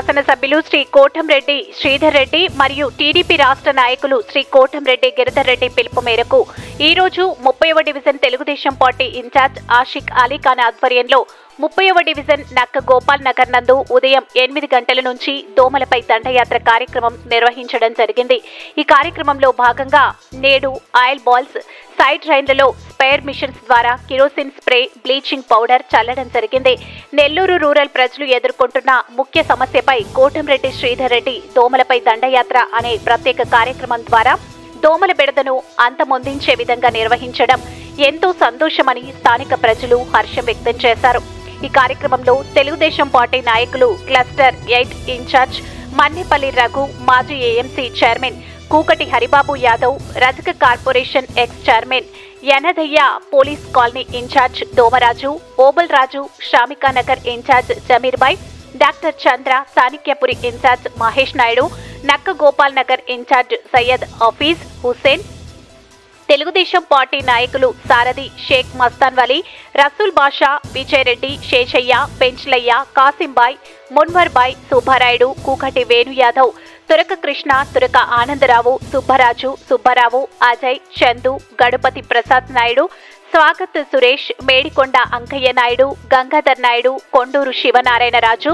శాసనసభ్యులు శ్రీ కోటంరెడ్డి శ్రీధర్ రెడ్డి మరియు టీడీపీ రాష్ట్ర నాయకులు శ్రీ కోటంరెడ్డి గిరిధర్ రెడ్డి పిలుపు మేరకు ఈ రోజు 30వ division Telugu Desam party incharge Ashiq Ali Khan ఆధ్వర్యంలో 30వ డివిజన్ నక్క గోపాల్ నగర్ నందు ఉదయం 8 గంటల నుంచి దోమలపై దండయాత్ర కార్యక్రమం నిర్వహించడం జరిగింది. ఈ కార్యక్రమంలో భాగంగా నేడు ఆయిల్ బాల్స్, సైడ్ రైన్లలో స్పేర్ మిషన్స్ ద్వారా కిరోసిన్ స్ప్రే, బ్లీచింగ్ పౌడర్ చల్లడం జరిగింది. నెల్లూరు రూరల్ ప్రజలు ఎదుర్కొంటున్న ముఖ్య సమస్యపై కోటంరెడ్డి శ్రీధర్ రెడ్డి దోమలపై దండయాత్ర అనే ప్రత్యేక కార్యక్రమం ద్వారా దోమల బెడదను అంతమొందించే విధంగా నిర్వహించడం ఎంతో సంతోషమని స్థానిక ప్రజలు హర్షం వ్యక్తం చేశారు. ఈ కార్యక్రమంలో తెలుగుదేశం పార్టీ నాయకులు క్లస్టర్ 8 ఇన్ఛార్జ్ మన్నేపల్లి రఘు, మాజీ AMC chairman Kukati Haribabu Yadav, Rajaka corporation ex chairman Yanadaiah, police colony in charge Domaraju, Obal Raju, Shamikanagar in charge Zameerbhai, doctor Chandra, Chanikyapuri in charge Mahesh Naidu, Nakka Gopal Nagar in charge Syed Hafeez Hussain, Telugu Desam party నాయకులు సారథి షేక్ మస్తాన్ వలీ, రసూల్ బాషా, విజయ్ రెడ్డి, శేషయ్య, పెంచ్లయ్య, కాసింబాయ్, మున్వర్బాయ్, సుబ్బారాయుడు, కూకటి వేణు యాదవ్, తురక కృష్ణ, తురక ఆనందరావు, సుబ్బరాజు, సుబ్బారావు, అజయ్, చందు, గణపతి ప్రసాద్ నాయుడు, స్వాగత్ సురేష్, మేడికొండ అంకయ్య నాయుడు, గంగాధర్ నాయుడు, కొండూరు శివనారాయణరాజు,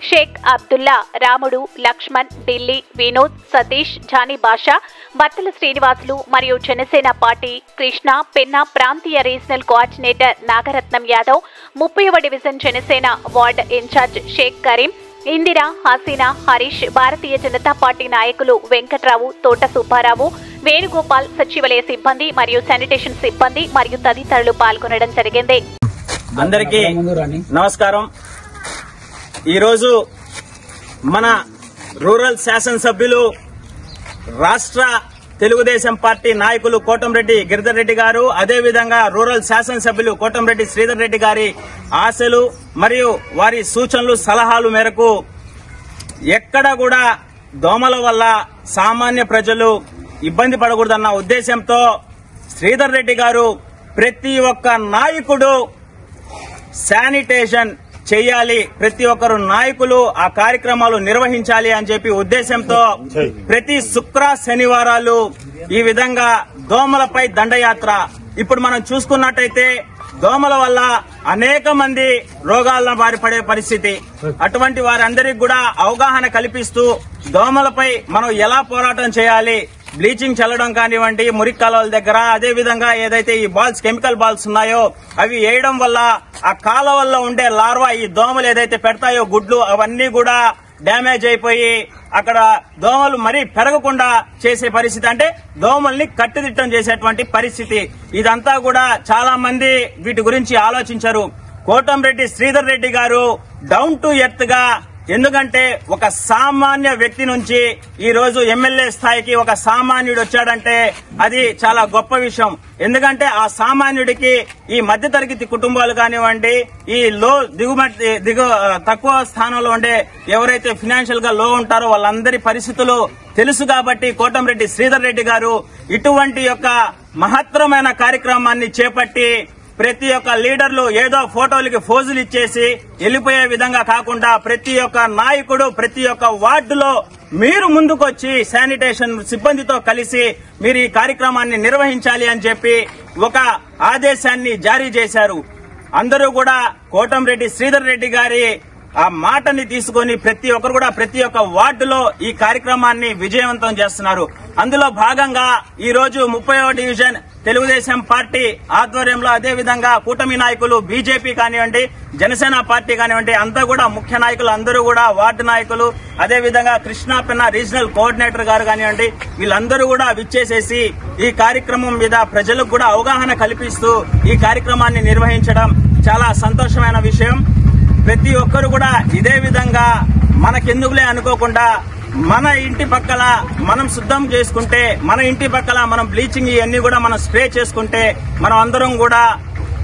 షేక్ అబ్దుల్లా, రాముడు, లక్ష్మణ్, ఢిల్లీ, వినోద్, సతీష్, జానీ బాషా, బత్తల శ్రీనివాసులు మరియు జనసేన పార్టీ కృష్ణ పెన్నా ప్రాంతీయ రీజనల్ కోఆర్డినేటర్ నాగరత్నం యాదవ్, 30వ division Janasena ward in charge Sheikh Kareem, Indira, Haseena, Harish, Bharatiya Janata party నాయకులు వెంకట్రావు, తోట సుబ్బారావు, వేణుగోపాల్, సచివాలయ సిబ్బంది మరియు శానిటేషన్ సిబ్బంది మరియు తదితరులు పాల్గొనడం జరిగింది. అందరికీ నమస్కారం. ఈరోజు మన రూరల్ శాసనసభ్యులు, రాష్ట్ర తెలుగుదేశం పార్టీ నాయకులు కోటంరెడ్డి గిరిధర్ రెడ్డి గారు, అదేవిధంగా రూరల్ శాసనసభ్యులు కోటంరెడ్డి శ్రీధర్ రెడ్డి గారి ఆశలు మరియు వారి సూచనలు, సలహాలు మేరకు ఎక్కడ కూడా దోమల వల్ల సామాన్య ప్రజలు ఇబ్బంది పడకూడదన్న ఉద్దేశంతో శ్రీధర్ రెడ్డి గారు ప్రతి ఒక్క నాయకుడు శానిటేషన్ చేయాలి, ప్రతి ఒక్కరు నాయకులు ఆ కార్యక్రమాలు నిర్వహించాలి అని చెప్పి ఉద్దేశంతో ప్రతి శుక్ర శనివారాలు ఈ విధంగా దోమలపై దండయాత్ర. ఇప్పుడు మనం చూసుకున్నట్టయితే దోమల వల్ల అనేక మంది రోగాల బారి పడే పరిస్థితి. అటువంటి వారందరికీ కూడా అవగాహన కల్పిస్తూ దోమలపై మనం ఎలా పోరాటం చేయాలి, బ్లీచింగ్ చల్లడం కానివ్వండి మురికి కాలువల దగ్గర, అదేవిధంగా ఏదైతే ఈ బాల్స్, కెమికల్ బాల్స్ ఉన్నాయో అవి వేయడం వల్ల ఆ కాలువల్లో ఉండే లార్వా, ఈ దోమలు ఏదైతే పెడతాయో గుడ్లు, అవన్నీ కూడా డ్యామేజ్ అయిపోయి అక్కడ దోమలు మరీ పెరగకుండా చేసే పరిస్థితి, అంటే దోమల్ని కట్టుదిట్టం చేసేటువంటి పరిస్థితి. ఇదంతా కూడా చాలా మంది వీటి గురించి ఆలోచించరు. కోటంరెడ్డి శ్రీధర్ రెడ్డి గారు డౌన్ టు ఎర్త్ గా, ఎందుకంటే ఒక సామాన్య వ్యక్తి నుంచి ఈ రోజు ఎమ్మెల్యే స్థాయికి ఒక సామాన్యుడు వచ్చాడంటే అది చాలా గొప్ప విషయం. ఎందుకంటే ఆ సామాన్యుడికి ఈ మధ్యతరగతి కుటుంబాలు కానివ్వండి, ఈ తక్కువ స్థానంలో ఉండే ఎవరైతే ఫైనాన్షియల్ గా లో ఉంటారో వాళ్ళందరి పరిస్థితులు తెలుసు కాబట్టి కోటంరెడ్డి శ్రీధర్ రెడ్డి గారు ఇటువంటి యొక్క మహత్తరమైన కార్యక్రమాన్ని చేపట్టి ప్రతి ఒక్క లీడర్లు ఏదో ఫోటోలకి ఫోజులు ఇచ్చేసి వెళ్లిపోయే విధంగా కాకుండా ప్రతి ఒక్క నాయకుడు ప్రతి ఒక్క వార్డులో మీరు ముందుకొచ్చి శానిటేషన్ సిబ్బందితో కలిసి మీరు ఈ కార్యక్రమాన్ని నిర్వహించాలి అని చెప్పి ఒక ఆదేశాన్ని జారీ చేశారు. అందరూ కూడా కోటంరెడ్డి శ్రీధర్ రెడ్డి గారి ఆ మాటని తీసుకుని ప్రతి ఒక్కరు కూడా ప్రతి ఒక్క వార్డులో ఈ కార్యక్రమాన్ని విజయవంతం చేస్తున్నారు. అందులో భాగంగా ఈ రోజు 30వ డివిజన్ తెలుగుదేశం పార్టీ ఆధ్వర్యంలో, అదేవిధంగా కూటమి నాయకులు బీజేపీ కానివ్వండి, జనసేన పార్టీ కానివ్వండి, అంతా కూడా ముఖ్య నాయకులు అందరూ కూడా వార్డు నాయకులు, అదేవిధంగా కృష్ణా పెన్నా రీజనల్ కోఆర్డినేటర్ గారు కానివ్వండి, వీళ్ళందరూ కూడా విచ్చేసేసి ఈ కార్యక్రమం మీద ప్రజలకు కూడా అవగాహన కల్పిస్తూ ఈ కార్యక్రమాన్ని నిర్వహించడం చాలా సంతోషమైన విషయం. ప్రతి ఒక్కరు కూడా ఇదే విధంగా మనకెందుకులే అనుకోకుండా మన ఇంటి పక్కల మనం శుద్ధం చేసుకుంటే, మన ఇంటి పక్కల మనం బ్లీచింగ్ ఇవన్నీ కూడా మనం స్ప్రే చేసుకుంటే మనం అందరం కూడా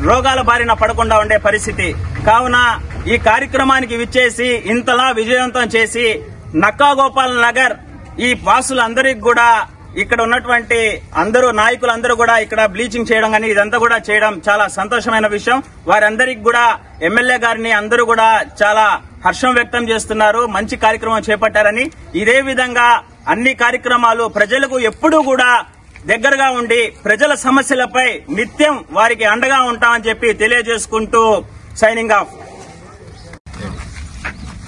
రోగాల బారిన పడకుండా ఉండే పరిస్థితి. కావున ఈ కార్యక్రమానికి విచ్చేసి ఇంతలా విజయవంతం చేసి నక్కా గోపాల్ నగర్ ఈ వాసులందరికీ కూడా, ఇక్కడ ఉన్నటువంటి అందరూ నాయకులందరూ కూడా ఇక్కడ బ్లీచింగ్ చేయడం కానీ ఇదంతా కూడా చేయడం చాలా సంతోషమైన విషయం. వారందరికీ కూడా ఎమ్మెల్యే గారిని అందరూ కూడా చాలా హర్షం వ్యక్తం చేస్తున్నారు. మంచి కార్యక్రమం చేపట్టారని, ఇదే విధంగా అన్ని కార్యక్రమాలు ప్రజలకు ఎప్పుడూ కూడా దగ్గరగా ఉండి ప్రజల సమస్యలపై నిత్యం వారికి అండగా ఉంటామని చెప్పి తెలియజేసుకుంటూ సైనింగ్ ఆఫ్.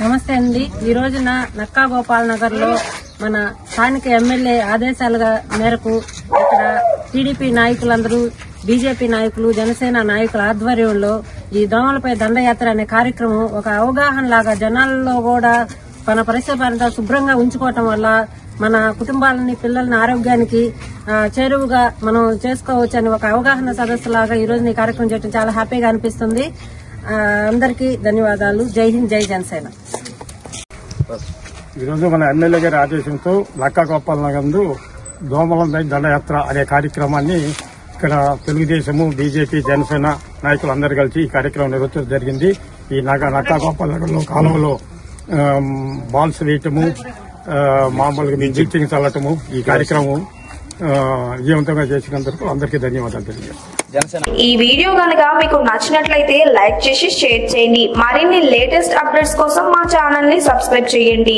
నమస్తే అండి. ఈ రోజున నక్కా గోపాల్ నగర్ లో మన స్థానిక ఎమ్మెల్యే ఆదేశాల మేరకు ఇక్కడ టీడీపీ నాయకులందరూ, బీజేపీ నాయకులు, జనసేన నాయకుల ఆధ్వర్యంలో ఈ దోమలపై దండయాత్ర అనే కార్యక్రమం ఒక అవగాహన లాగా జనాల్లో కూడా మన పరిసర శుభ్రంగా ఉంచుకోవటం వల్ల మన కుటుంబాలని, పిల్లలని ఆరోగ్యానికి చేరువుగా మనం చేసుకోవచ్చు అని ఒక అవగాహన సదస్సు లాగా ఈ రోజు ఈ కార్యక్రమం చేయడం చాలా హ్యాపీగా అనిపిస్తుంది. అందరికీ ధన్యవాదాలు. జై హింద్, జై జనసేన. ఈరోజు మన ఎమ్మెల్యే గారి ఆదేశంతో నక్కా గోపాల్ నగర్ దోమలపై దండయాత్ర అనే కార్యక్రమాన్ని ఇక్కడ తెలుగుదేశము, బీజేపీ, జనసేన నాయకులందరూ కలిసి ఈ కార్యక్రమం నిర్వహించడం జరిగింది. ఈ నక్కా గోపాల్ నగర్ లో కాలువలో బాల్స్ వేయటము, మామూలుగా బ్లీచింగ్ చల్లటము, ఈ కార్యక్రమం విజయవంతంగా చేసినందుకు అందరికీ ధన్యవాదాలు తెలియజేస్తాను. ఈ వీడియో కనుక మీకు నచ్చినట్లయితే లైక్ చేసి షేర్ చేయండి. మరిన్ని లేటెస్ట్ అప్డేట్స్ కోసం మా ఛానల్ ని సబ్స్క్రైబ్ చేయండి.